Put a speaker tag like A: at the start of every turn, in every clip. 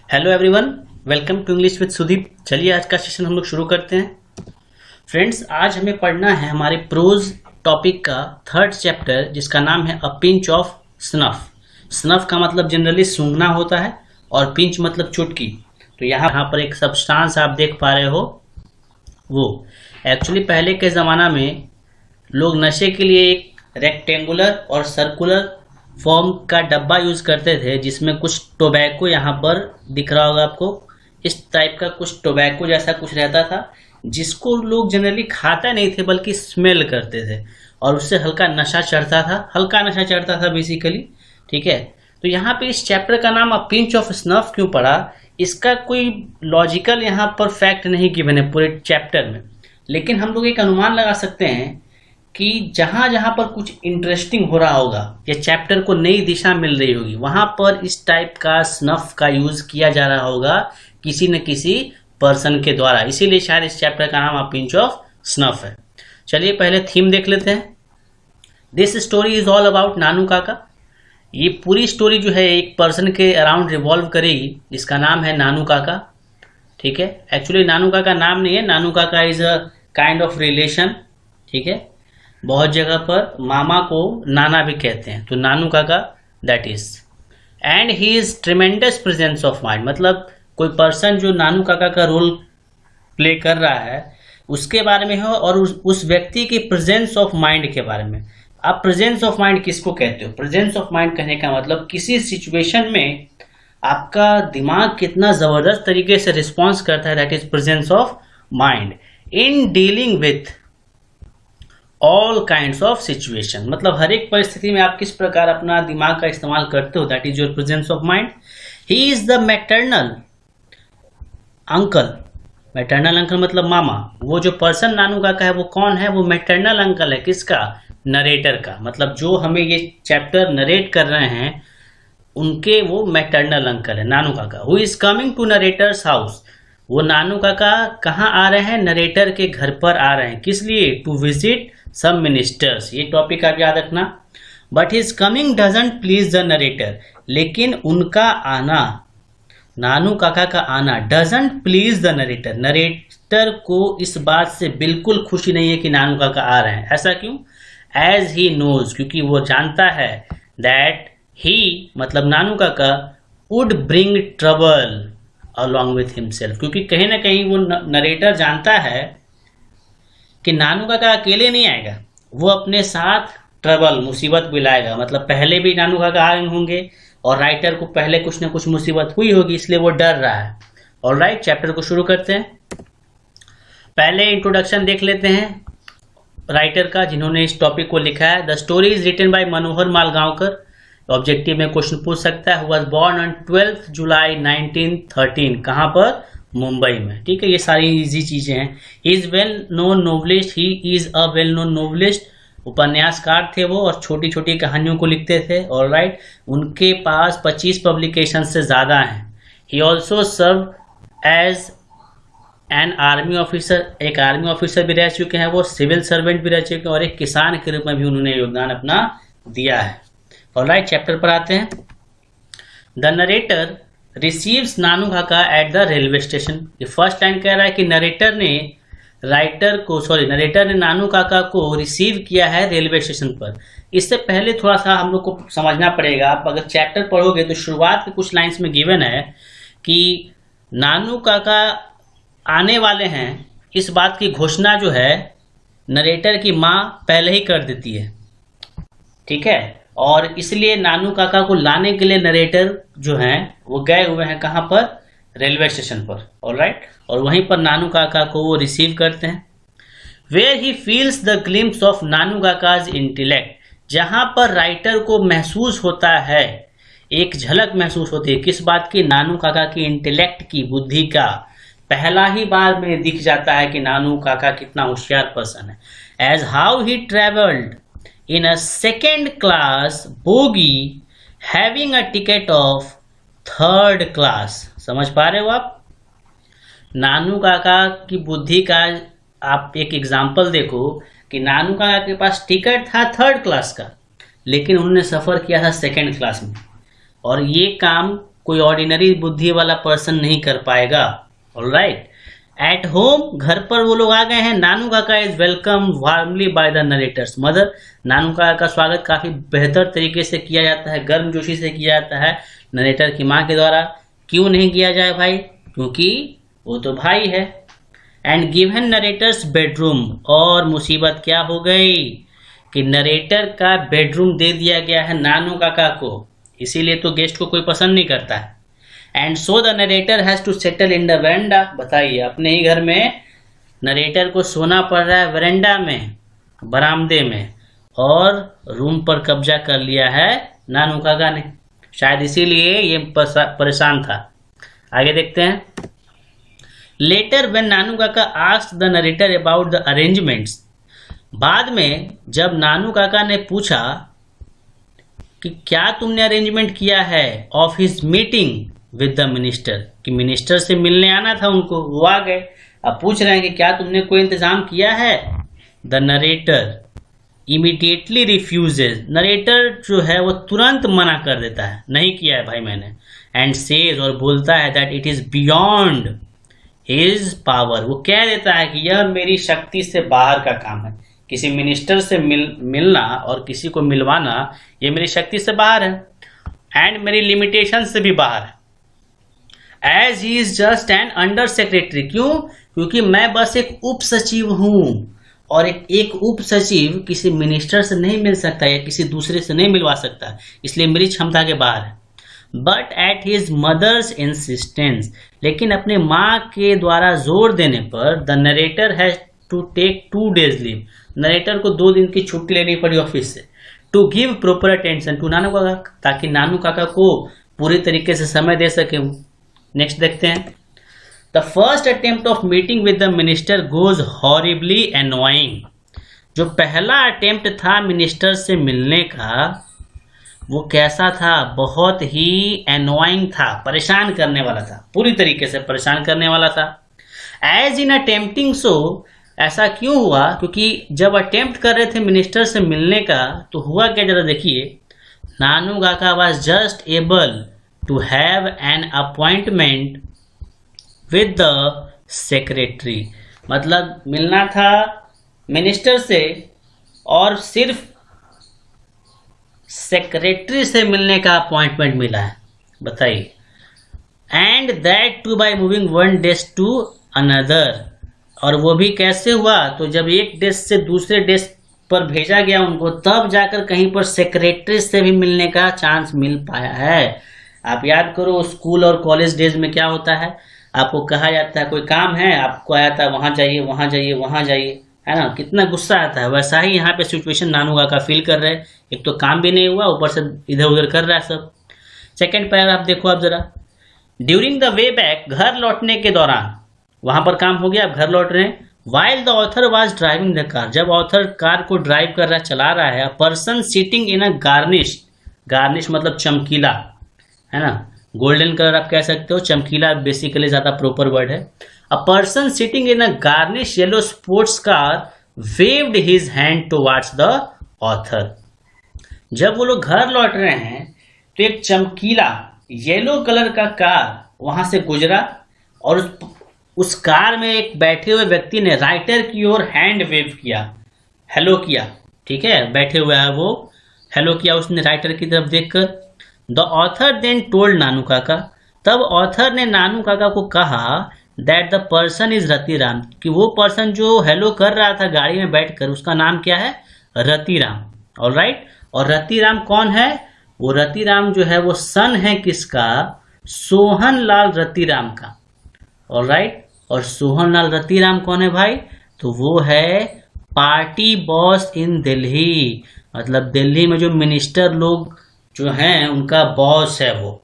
A: Hello everyone, welcome to English with Sudeep. चलिए आज का सेशन हम लोग शुरू करते हैं। फ्रेंड्स, आज हमें पढ़ना है हमारे प्रोज टॉपिक का थर्ड चैप्टर, जिसका नाम है a pinch of snuff. Snuff का मतलब जनरली सूंघना होता है और पिंच मतलब चुटकी। तो यहाँ पर एक सब्सटेंस आप देख पा रहे हो, वो एक्चुअली पहले के ज़माना में लोग नशे के लिए एक रेक्टेंगुलर और सर्कुलर फॉर्म का डब्बा यूज करते थे, जिसमें कुछ टोबैको यहाँ पर दिख रहा होगा आपको। इस टाइप का कुछ टोबैको जैसा कुछ रहता था, जिसको लोग जनरली खाता नहीं थे बल्कि स्मेल करते थे, और उससे हल्का नशा चढ़ता था बेसिकली। ठीक है, तो यहाँ पे इस चैप्टर का नाम अ पिंच ऑफ स्नफ क्यों पड़ा, इसका कोई लॉजिकल यहाँ पर फैक्ट नहीं गिवन है पूरे चैप्टर में, लेकिन हम लोग एक अनुमान लगा सकते हैं कि जहां जहां पर कुछ इंटरेस्टिंग हो रहा होगा या चैप्टर को नई दिशा मिल रही होगी, वहां पर इस टाइप का स्नफ का यूज किया जा रहा होगा किसी न किसी पर्सन के द्वारा। इसीलिए शायद इस चैप्टर का नाम अ पिंच ऑफ स्नफ है। चलिए पहले थीम देख लेते हैं। This story is all about Nanu Kaka. ये पूरी स्टोरी जो है एक पर्सन के अराउंड रिवॉल्व करेगी, जिसका नाम है नानू काका। ठीक है, एक्चुअली नानू काका नाम नहीं है, Nanu Kaka is a kind of relation. ठीक है, बहुत जगह पर मामा को नाना भी कहते हैं, तो नानू काका that is. And he is tremendous presence of mind, मतलब कोई पर्सन जो नानू काका का रोल प्ले कर रहा है उसके बारे में हो, और उस व्यक्ति की प्रेजेंस ऑफ माइंड के बारे में। आप प्रेजेंस ऑफ माइंड किसको कहते हो? प्रेजेंस ऑफ माइंड कहने का मतलब किसी सिचुएशन में आपका दिमाग कितना जबरदस्त तरीके से रिस्पॉन्स करता है, that is presence of mind in dealing with all kinds of situation. मतलब हर एक परिस्थिति में आप किस प्रकार अपना दिमाग का इस्तेमाल करते हो, that is your presence of mind. He is the maternal uncle. Maternal uncle मतलब मामा। वो जो पर्सन नानू काका है वो कौन है? वो मैटरनल अंकल है। किसका? नरेटर का। मतलब जो हमें ये चैप्टर नरेट कर रहे हैं उनके वो मैटरनल अंकल है, Nanu Kaka. Who is coming to narrator's house. वो नानू काका कहाँ आ रहे हैं? नरेटर के घर पर आ रहे हैं। किस लिए? To visit some ministers. ये टॉपिक आप याद रखना। But his coming doesn't please the narrator. लेकिन उनका आना, नानू काका का आना doesn't please the narrator. Narrator को इस बात से बिल्कुल खुशी नहीं है कि नानू काका आ रहे हैं। ऐसा क्यों? एज ही नोज, क्योंकि वो जानता है दैट ही मतलब नानू काका would bring trouble along with himself. क्योंकि कहीं ना कहीं वो नरेटर जानता है कि नानू काका अकेले नहीं आएगा, वो अपने साथ ट्रबल मुसीबत भी लाएगा। मतलब पहले भी नानू काका आए होंगे और राइटर को पहले कुछ ना कुछ मुसीबत हुई होगी, इसलिए वो डर रहा है। ऑलराइट, चैप्टर को शुरू करते हैं। पहले इंट्रोडक्शन देख लेते हैं राइटर का, जिन्होंने इस टॉपिक को लिखा है। The story is written by Manohar Malgonkar. Objective में क्वेश्चन पूछ सकता है। Was born on 12 July 1913। कहाँ पर? मुंबई में। ठीक है, ये सारी इजी चीजें हैं। He is well known novelist. He is a well known novelist. उपन्यासकार थे वो और छोटी छोटी कहानियों को लिखते थे। ऑलराइट, उनके पास 25 पब्लिकेशन से ज़्यादा हैं। He also serve as an army officer. एक आर्मी ऑफिसर भी रह चुके हैं वो, सिविल सर्वेंट भी रह चुके हैं, और एक किसान के रूप में भी उन्होंने योगदान अपना दिया है। ऑलराइट, चैप्टर पर आते हैं। द नरेटर रिसीव्स नानू काका एट द रेलवे स्टेशन। ये फर्स्ट लाइन कह रहा है कि नरेटर ने नानू काका को रिसीव किया है रेलवे स्टेशन पर। इससे पहले थोड़ा सा हम लोग को समझना पड़ेगा। आप अगर चैप्टर पढ़ोगे तो शुरुआत के कुछ लाइंस में गिवन है कि नानू काका आने वाले हैं। इस बात की घोषणा जो है नरेटर की माँ पहले ही कर देती है। ठीक है, और इसलिए नानू काका को लाने के लिए नरेटर जो हैं वो गए हुए हैं कहाँ पर? रेलवे स्टेशन पर। ऑलराइट, और वहीं पर नानू काका को वो रिसीव करते हैं। Where he feels the glimpse of Nanu Kaka's intellect. जहाँ पर राइटर को महसूस होता है, एक झलक महसूस होती है। किस बात की? नानू काका की इंटेलेक्ट की, बुद्धि का। पहला ही बार में दिख जाता है कि नानू काका कितना होशियार पर्सन है। As how he travelled in a second class bogie having a ticket of third class। समझ पा रहे हो आप? नानू काका की बुद्धि का आप एक एग्जाम्पल देखो कि नानू काका के पास टिकट था थर्ड क्लास का, लेकिन उन्होंने सफर किया था सेकंड क्लास में। और ये काम कोई ऑर्डिनरी बुद्धि वाला पर्सन नहीं कर पाएगा। ऑलराइट, एट होम, घर पर वो लोग आ गए हैं। Nanu Kaka is welcome warmly by the narrator's mother. Nanu Kaka का स्वागत काफी बेहतर तरीके से किया जाता है, गर्मजोशी से किया जाता है नरेटर की माँ के द्वारा। क्यों नहीं किया जाए भाई? क्योंकि वो तो भाई है। एंड गिवन नरेटर्स बेडरूम, और मुसीबत क्या हो गई कि नरेटर का बेडरूम दे दिया गया है नानू काका को, इसीलिए तो गेस्ट को कोई पसंद नहीं करता है। And so the narrator has to settle in the veranda. बताइए, अपने ही घर में नरेटर को सोना पड़ रहा है वेरेंडा में, बरामदे में, और रूम पर कब्जा कर लिया है नानू काका ने। शायद इसीलिए ये परेशान था। आगे देखते हैं। लेटर व्हेन नानू काका asked the narrator about the arrangements, बाद में जब नानू काका ने पूछा कि क्या तुमने अरेंजमेंट किया है of his meeting with the minister, कि मिनिस्टर से मिलने आना था उनको, वो आ गए, अब पूछ रहे हैं कि क्या तुमने कोई इंतजाम किया है। The narrator immediately refuses, narrator जो है वो तुरंत मना कर देता है, नहीं किया है भाई मैंने। एंड सेज, और बोलता है that it is beyond his power, वो कह देता है कि यह मेरी शक्ति से बाहर का काम है। किसी मिनिस्टर से मिलना और किसी को मिलवाना ये मेरी शक्ति से बाहर है, एंड मेरी लिमिटेशन से भी बाहर है। As he is just an under secretary, क्यों? क्योंकि मैं बस एक उप सचिव हूं, और एक उप सचिव किसी मिनिस्टर से नहीं मिल सकता या किसी दूसरे से नहीं मिलवा सकता, इसलिए मेरी क्षमता के बाहर है। But at his mother's insistence, लेकिन अपने माँ के द्वारा जोर देने पर, the narrator has to take 2 days leave, narrator को 2 दिन की छुट्टी लेनी पड़ी ऑफिस से, to give proper attention to Nanu Kaka, ताकि नानू काका को पूरी तरीके से समय दे सके। नेक्स्ट देखते हैं। The first attempt of meeting with the minister goes horribly annoying, जो पहला अटेम्प्ट था मिनिस्टर से मिलने का, वो कैसा था? बहुत ही एनोइंग था, परेशान करने वाला था, पूरी तरीके से परेशान करने वाला था। एज इन अटेम्प्टिंग सो, ऐसा क्यों हुआ? क्योंकि जब अटेम्प्ट कर रहे थे मिनिस्टर से मिलने का, तो हुआ क्या जरा देखिए। Nanu Kaka was just able to have an appointment with the secretary, मतलब मिलना था मिनिस्टर से और सिर्फ सेक्रेटरी से मिलने का अपॉइंटमेंट मिला है, बताइए। And that too by moving one desk to another, और वो भी कैसे हुआ? तो जब एक डेस्क से दूसरे डेस्क पर भेजा गया उनको, तब जाकर कहीं पर सेक्रेटरी से भी मिलने का चांस मिल पाया है। आप याद करो स्कूल और कॉलेज डेज में क्या होता है, आपको कहा जाता है कोई काम है, आपको आया था वहां जाइए वहां जाइए वहां जाइए, है ना, कितना गुस्सा आता है। वैसा ही यहाँ पे सिचुएशन नानू काका फील कर रहे हैं, एक तो काम भी नहीं हुआ, ऊपर से इधर उधर कर रहा है सब। सेकेंड पैराग्राफ देखो आप जरा। ड्यूरिंग द वे बैक, घर लौटने के दौरान, वहां पर काम हो गया, अब घर लौट रहे हैं। While the author was driving the car, जब ऑथर कार को ड्राइव कर रहा, चला रहा है, a person sitting in a garnish, garnish मतलब चमकीला, है ना, गोल्डन कलर आप कह सकते हो, चमकीला बेसिकली ज्यादा प्रॉपर वर्ड है। A person sitting in a garnish yellow sports car waived his hand towards the author, जब वो लोग घर लौट रहे हैं तो एक चमकीला येलो कलर का कार वहां से गुजरा, और उस कार में एक बैठे हुए व्यक्ति ने राइटर की ओर हैंड वेव किया, हेलो किया, ठीक है, बैठे हुए है वो, हेलो किया उसने राइटर की तरफ देखकर। द ऑथर देन टोल्ड नानू काका, तब ऑथर ने नानू काका को कहा that the person is Ratiram, कि वो पर्सन जो हेलो कर रहा था गाड़ी में बैठकर, उसका नाम क्या है? रतिराम। ऑलराइट, और रतिराम कौन है? वो रतिराम जो है वो सन है किसका? सोहन लाल रतिराम का। ऑलराइट, और सोहन लाल रतिराम कौन है भाई? तो वो है पार्टी बॉस इन दिल्ली, मतलब दिल्ली में जो मिनिस्टर लोग जो हैं उनका बॉस है वो।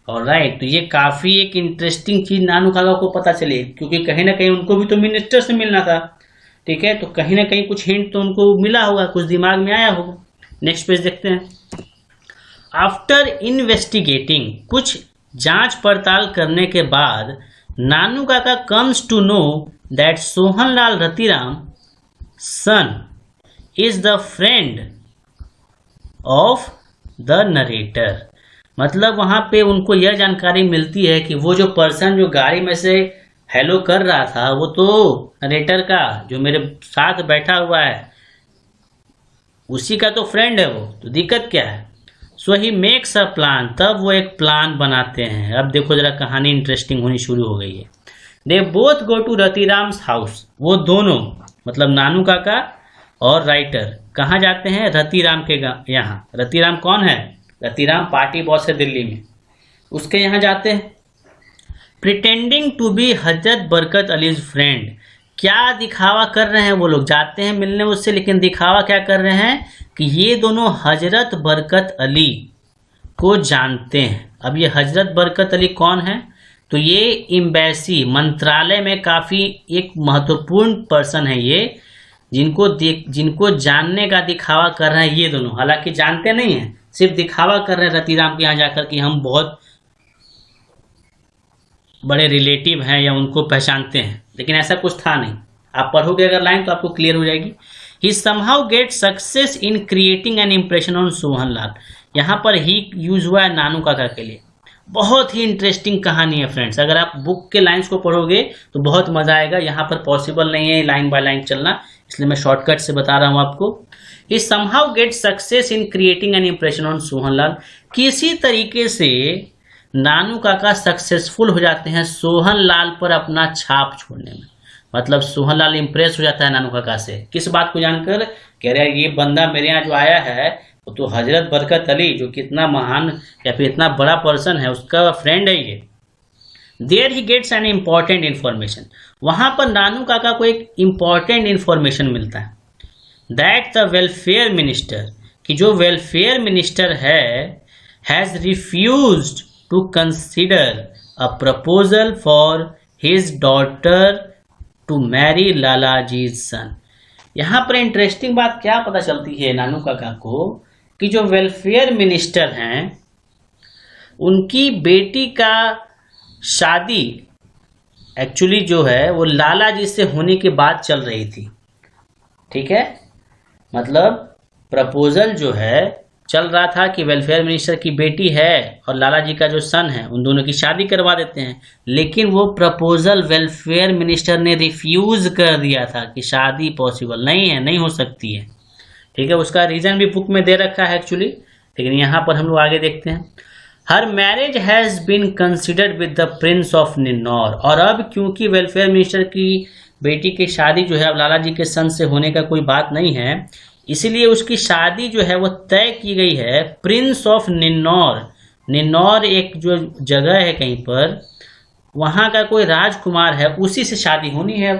A: ऑलराइट, तो ये काफी एक इंटरेस्टिंग चीज नानू काका को पता चली, क्योंकि कहीं ना कहीं उनको भी तो मिनिस्टर से मिलना था, ठीक है, तो कहीं ना कहीं कुछ हिंट तो उनको मिला होगा, कुछ दिमाग में आया होगा। नेक्स्ट पेज देखते हैं। आफ्टर इन्वेस्टिगेटिंग, कुछ जांच पड़ताल करने के बाद, Nanu Kaka comes to know that Sohan Lal Ratiram son is the friend of the narrator, मतलब वहां पे उनको यह जानकारी मिलती है कि वो जो पर्सन जो गाड़ी में से हेलो कर रहा था वो तो नरेटर का जो मेरे साथ बैठा हुआ है उसी का तो फ्रेंड है, वो तो दिक्कत क्या है। सो ही मेक्स अ प्लान, तब वो एक प्लान बनाते हैं। अब देखो जरा कहानी इंटरेस्टिंग होनी शुरू हो गई है। They both go to Ratiram's house, वो दोनों मतलब नानू काका और राइटर कहाँ जाते हैं, रतिराम के यहाँ। रतिराम कौन है, रतिराम पार्टी बॉस है दिल्ली में, उसके यहाँ जाते हैं। प्रिटेंडिंग टू बी हजरत बरकत अलीज फ्रेंड, क्या दिखावा कर रहे हैं वो लोग, जाते हैं मिलने उससे, लेकिन दिखावा क्या कर रहे हैं कि ये दोनों हजरत बरकत अली को जानते हैं। अब ये हजरत बरकत अली कौन है, तो ये एम्बेसी मंत्रालय में काफ़ी एक महत्वपूर्ण पर्सन है ये, जिनको जानने का दिखावा कर रहे हैं ये दोनों। हालांकि जानते नहीं हैं, सिर्फ दिखावा कर रहे हैं रतिराम के यहाँ जाकर कि हम बहुत बड़े रिलेटिव हैं या उनको पहचानते हैं, लेकिन ऐसा कुछ था नहीं। आप पढ़ोगे अगर लाइन तो आपको क्लियर हो जाएगी। He somehow get success in creating an impression on Sohan Lal, यहाँ पर ही यूज हुआ है नानू काका के लिए। बहुत ही इंटरेस्टिंग कहानी है फ्रेंड्स, अगर आप बुक के लाइंस को पढ़ोगे तो बहुत मजा आएगा। यहाँ पर पॉसिबल नहीं है लाइन बाय लाइन चलना, इसलिए मैं शॉर्टकट से बता रहा हूँ आपको। He somehow get success in creating an impression on Sohan Lal, किसी तरीके से नानू काका सक्सेसफुल हो जाते हैं सोहन लाल पर अपना छाप छोड़ने में। मतलब सोहन लाल इंप्रेस हो जाता है नानू काका से, किस बात को जानकर, कह रहा है ये बंदा मेरे यहाँ जो आया है वो तो हजरत बरकत अली जो कितना महान या फिर इतना बड़ा पर्सन है उसका फ्रेंड है ये। There he gets an important information, वहां पर नानू काका को एक इम्पॉर्टेंट इन्फॉर्मेशन मिलता है। दैट द वेलफेयर मिनिस्टर, कि जो वेलफेयर मिनिस्टर है has refused to consider a proposal for his daughter to marry लालाजी's son। यहाँ पर इंटरेस्टिंग बात क्या पता चलती है नानू काका को कि जो वेलफेयर मिनिस्टर हैं उनकी बेटी का शादी एक्चुअली जो है वो लाला जी से होने की बात चल रही थी। ठीक है, मतलब प्रपोजल जो है चल रहा था कि वेलफेयर मिनिस्टर की बेटी है और लाला जी का जो सन है उन दोनों की शादी करवा देते हैं, लेकिन वो प्रपोजल वेलफेयर मिनिस्टर ने रिफ्यूज कर दिया था कि शादी पॉसिबल नहीं है, नहीं हो सकती है। ठीक है, उसका रीजन भी बुक में दे रखा है एक्चुअली, लेकिन यहाँ पर हम लोग आगे देखते हैं। Her marriage has been considered with the prince of Ninnaur, और अब क्योंकि वेलफेयर मिनिस्टर की बेटी की शादी जो है अब लाला जी के सन से होने का कोई बात नहीं है, इसीलिए उसकी शादी जो है वो तय की गई है प्रिंस ऑफ निन्नौर। निन्नौर एक जो जगह है कहीं पर, वहाँ का कोई राजकुमार है उसी से शादी होनी है।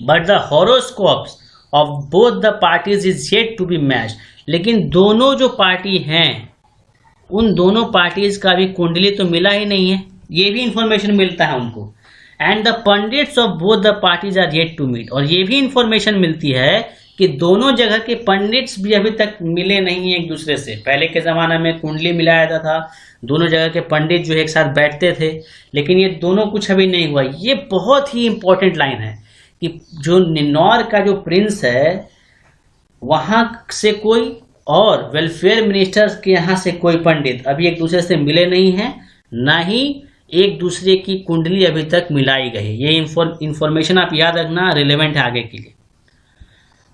A: But the horoscopes of both the parties is yet to be match, लेकिन दोनों जो पार्टी हैं उन दोनों पार्टीज का भी कुंडली तो मिला ही नहीं है, ये भी इंफॉर्मेशन मिलता है उनको। And the pandits of both the parties are yet to meet, और ये भी इंफॉर्मेशन मिलती है कि दोनों जगह के पंडित्स भी अभी तक मिले नहीं है एक दूसरे से। पहले के ज़माना में कुंडली मिलाया जाता था, दोनों जगह के पंडित जो एक साथ बैठते थे, लेकिन ये दोनों कुछ अभी नहीं हुआ। ये बहुत ही इंपॉर्टेंट लाइन है कि जो निन्नौर का जो प्रिंस है वहाँ से कोई और वेलफेयर मिनिस्टर के यहाँ से कोई पंडित अभी एक दूसरे से मिले नहीं हैं, ना ही एक दूसरे की कुंडली अभी तक मिलाई गई। ये इंफॉर्मेशन आप याद रखना, रिलेवेंट है आगे के लिए।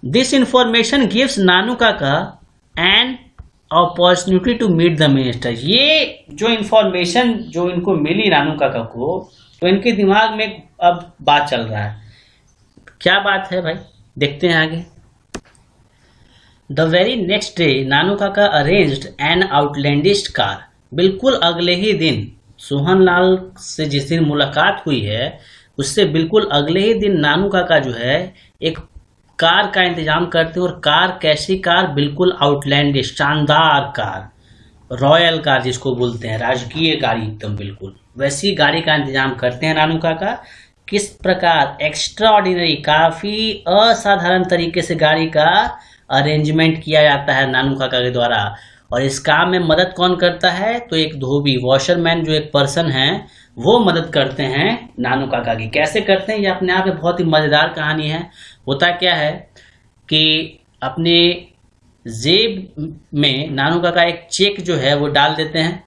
A: This information gives Nanu Kaka an opportunity to meet the minister. ये जो इंफॉर्मेशन जो इनको मिली नानू काका को, तो इनके दिमाग में अब बात चल रहा है। क्या बात है भाई, देखते हैं आगे। द वेरी नेक्स्ट डे नानू काका अरेंज्ड एन आउटलैंडिश कार। बिल्कुल अगले ही दिन सोहन लाल से जिस दिन मुलाकात हुई है उससे बिल्कुल अगले ही दिन नानू काका जो है एक कार का इंतजाम करते हैं। और कार कैसी कार, बिल्कुल आउटलैंडिश शानदार कार, रॉयल कार जिसको बोलते हैं, राजकीय गाड़ी एकदम बिल्कुल वैसी गाड़ी का इंतजाम करते हैं नानू काका। किस प्रकार, एक्स्ट्रा ऑर्डिनरी, काफ़ी असाधारण तरीके से गाड़ी का अरेंजमेंट किया जाता है नानू काका के द्वारा। और इस काम में मदद कौन करता है, तो एक धोबी, वॉशरमैन जो एक पर्सन है वो मदद करते हैं नानू काका की। कैसे करते हैं ये अपने आप में बहुत ही मज़ेदार कहानी है। होता क्या है कि अपने जेब में नानू काका एक चेक जो है वो डाल देते हैं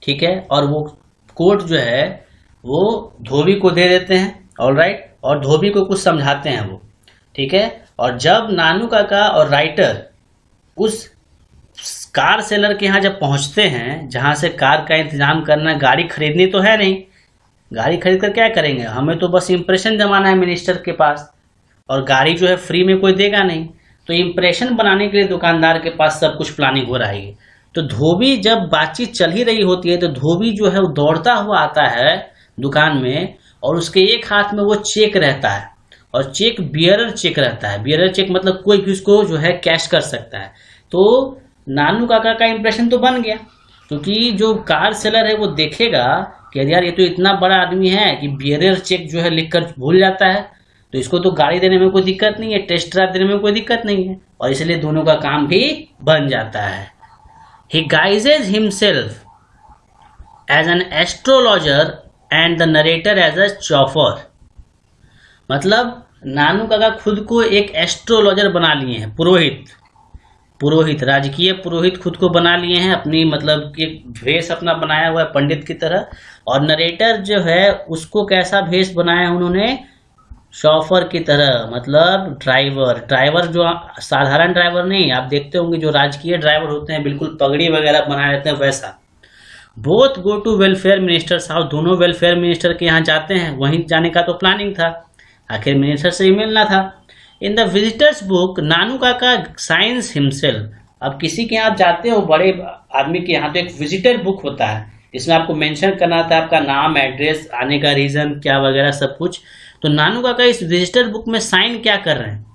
A: ठीक है, और वो कोट जो है वो धोबी को दे देते हैं, ऑलराइट, और धोबी को कुछ समझाते हैं वो, ठीक है। और जब नानू काका और राइटर उस कार सेलर के यहाँ जब पहुंचते हैं, जहां से कार का इंतजाम करना, गाड़ी खरीदनी तो है नहीं, गाड़ी खरीद कर क्या करेंगे, हमें तो बस इंप्रेशन जमाना है मिनिस्टर के पास, और गाड़ी जो है फ्री में कोई देगा नहीं, तो इंप्रेशन बनाने के लिए दुकानदार के पास सब कुछ प्लानिंग हो रहा है। तो धोबी जब बातचीत चल ही रही होती है तो धोबी जो है वो दौड़ता हुआ आता है दुकान में, और उसके एक हाथ में वो चेक रहता है, और चेक बियरर चेक रहता है। बियरर चेक मतलब कोई भी उसको जो है कैश कर सकता है। तो नानू काका का इंप्रेशन तो बन गया, क्योंकि जो कार सेलर है वो देखेगा कि यार ये तो इतना बड़ा आदमी है कि बियरर चेक जो है लिखकर भूल जाता है, तो इसको तो गाड़ी देने में कोई दिक्कत नहीं है, टेस्ट ड्राइव देने में कोई दिक्कत नहीं है, और इसलिए दोनों का काम भी बन जाता है। He guises himself as an astrologer and the narrator as a chauffeur। मतलब नानू काका खुद को एक एस्ट्रोलॉजर बना लिए हैं, पुरोहित, राजकीय पुरोहित खुद को बना लिए हैं, अपनी मतलब एक भेष अपना बनाया हुआ है पंडित की तरह। और नरेटर जो है उसको कैसा भेष बनाया है उन्होंने, शॉफर की तरह, मतलब ड्राइवर जो साधारण ड्राइवर नहीं, आप देखते होंगे जो राजकीय ड्राइवर होते हैं बिल्कुल पगड़ी वगैरह बनाए रहते हैं, वैसा। Both go to welfare minister साहब, दोनों वेलफेयर मिनिस्टर के यहाँ जाते हैं, वहीं जाने का तो प्लानिंग था, आखिर मिनिस्टर से ही मिलना था। इन द विजिटर्स बुक नानू काका साइंस हिमसेल्फ। अब किसी के यहाँ जाते हो बड़े आदमी के यहाँ तो एक विजिटर बुक होता है, जिसमें आपको मेंशन करना था आपका नाम, एड्रेस, आने का रीजन क्या वगैरह सब कुछ। तो नानू काका इस विजिटर बुक में साइन क्या कर रहे हैं,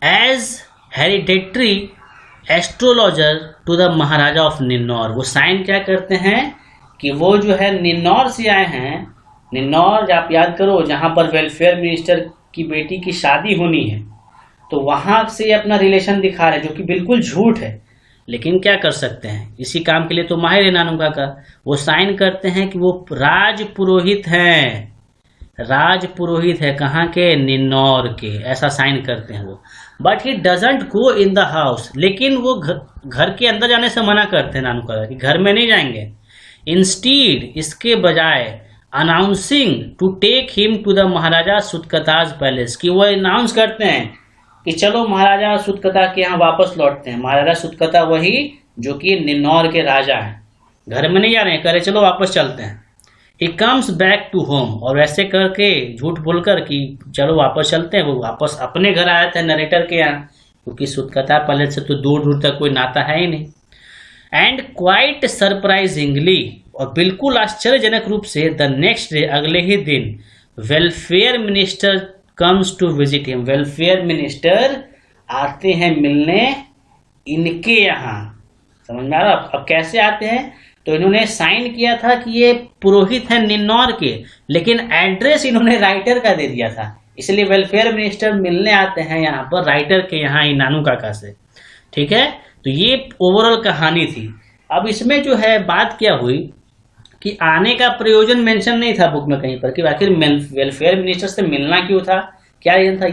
A: as hereditary astrologer to the maharaja of Ninnaur. वो साइन क्या करते हैं कि वो जो है निन्नौर से आए हैं, निन्नौर आप याद करो जहां पर वेलफेयर मिनिस्टर की बेटी की शादी होनी है, तो वहां से अपना रिलेशन दिखा रहे हैं, जो कि बिल्कुल झूठ है, लेकिन क्या कर सकते हैं, इसी काम के लिए तो माहिर है नानू काका। वो साइन करते हैं कि वो राज पुरोहित है, कहाँ के, निन्नौर के, ऐसा साइन करते हैं वो। But he doesn't go in the house, लेकिन वो घर के अंदर जाने से मना करते हैं नानू काका कि घर में नहीं जाएंगे। इंस्टीड, इसके बजाय, announcing to take him to the maharaja Sutkata's palace, कि वो अनाउंस करते हैं कि चलो महाराजा सुतकता के यहाँ वापस लौटते हैं। महाराजा सुतकता वही जो कि निन्नौर के राजा हैं, घर में नहीं जा रहे हैं, करे चलो वापस चलते हैं। He comes back to home, और वैसे करके झूठ बोलकर कि चलो वापस चलते हैं, वो वापस अपने घर आए थे नरेटर के यहाँ, क्योंकि सुतकता पैलेस से तो दूर दूर तक कोई नाता है ही नहीं। एंड क्वाइट सरप्राइजिंगली, और बिल्कुल आश्चर्यजनक रूप से, द नेक्स्ट डे, अगले ही दिन, welfare minister comes to visit him. Welfare minister आते हैं मिलने इनके यहाँ, समझ में आ रहा। अब कैसे आते हैं, तो इन्होंने साइन किया था कि ये पुरोहित है निन्नौर के, लेकिन एड्रेस इन्होंने राइटर का दे दिया था, इसलिए वेलफेयर मिनिस्टर मिलने आते हैं यहाँ पर राइटर के यहाँ ही नानू काका से, ठीक है। तो ये ओवरऑल कहानी थी। अब इसमें जो है बात क्या हुई कि आने का प्रयोजन मेंशन नहीं था बुक में कहीं पर, कि आखिर वेलफेयर मिनिस्टर से मिलना क्यों था, क्या रीजन था,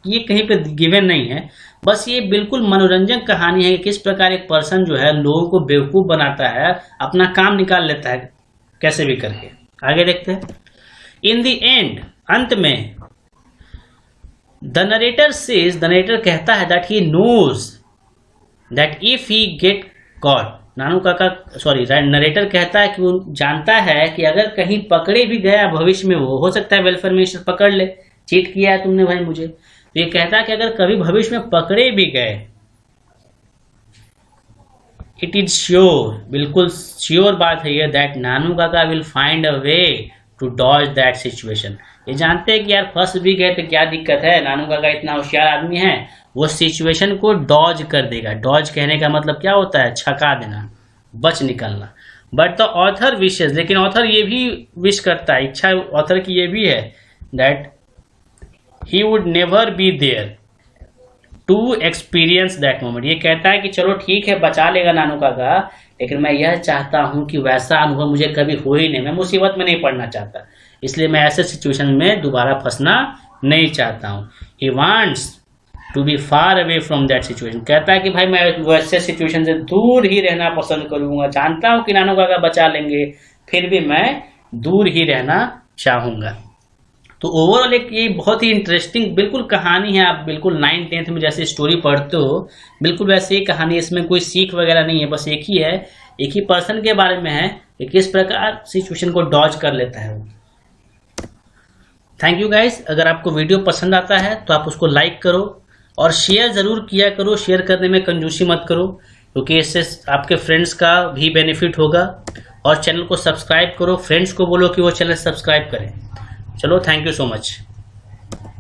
A: ये कहीं पे गिवन नहीं है। बस ये बिल्कुल मनोरंजक कहानी है कि किस प्रकार एक पर्सन जो है लोगों को बेवकूफ बनाता है, अपना काम निकाल लेता है कैसे भी करके। आगे देखते हैं। इन द एंड, अंत में, द नरेटर कहता है that he knows that if he get caught, narrator कहता है कि वो जानता है कि अगर कहीं पकड़े भी गया भविष्य में, वो हो सकता है वेलफेयर मिनिस्टर पकड़ ले, चीट किया है तुमने भाई मुझे, तो ये कहता है कि अगर कभी भविष्य में पकड़े भी गए, इट इज श्योर, बिल्कुल श्योर बात है ये, that Nanu Kaka will find a way to dodge that situation. ये जानते हैं कि यार फंस भी गए तो क्या दिक्कत है, नानू काका इतना होशियार आदमी है, वो सिचुएशन को डॉज कर देगा। डॉज कहने का मतलब क्या होता है, छका देना, बच निकलना। बट द ऑथर विशेस, लेकिन ऑथर ये भी विश करता है, इच्छा ऑथर की ये भी है, that he would never be there to experience that moment। ये कहता है कि चलो ठीक है बचा लेगा नानू काका, लेकिन मैं यह चाहता हूं कि वैसा अनुभव मुझे कभी हो ही नहीं, मैं मुसीबत में नहीं पड़ना चाहता, इसलिए मैं ऐसे सिचुएशन में दोबारा फंसना नहीं चाहता हूं। He wants to be far away from that situation. कहता है कि भाई मैं वैसे सिचुएशन से दूर ही रहना पसंद करूंगा, जानता हूं कि नानो काका बचा लेंगे, फिर भी मैं दूर ही रहना चाहूंगा। तो ओवरऑल एक ये बहुत ही इंटरेस्टिंग बिल्कुल कहानी है। आप बिल्कुल 9th-10th में जैसे स्टोरी पढ़ते हो बिल्कुल वैसे ही कहानी, इसमें कोई सीख वगैरह नहीं है, बस एक ही है, एक ही पर्सन के बारे में है कि किस प्रकार सिचुएशन को डॉज कर लेता है वो। Thank you guys. अगर आपको वीडियो पसंद आता है तो आप उसको लाइक करो और शेयर ज़रूर किया करो। शेयर करने में कंजूसी मत करो, क्योंकि इससे आपके फ्रेंड्स का भी बेनिफिट होगा। और चैनल को सब्सक्राइब करो, फ्रेंड्स को बोलो कि वो चैनल सब्सक्राइब करें। चलो, थैंक यू सो मच।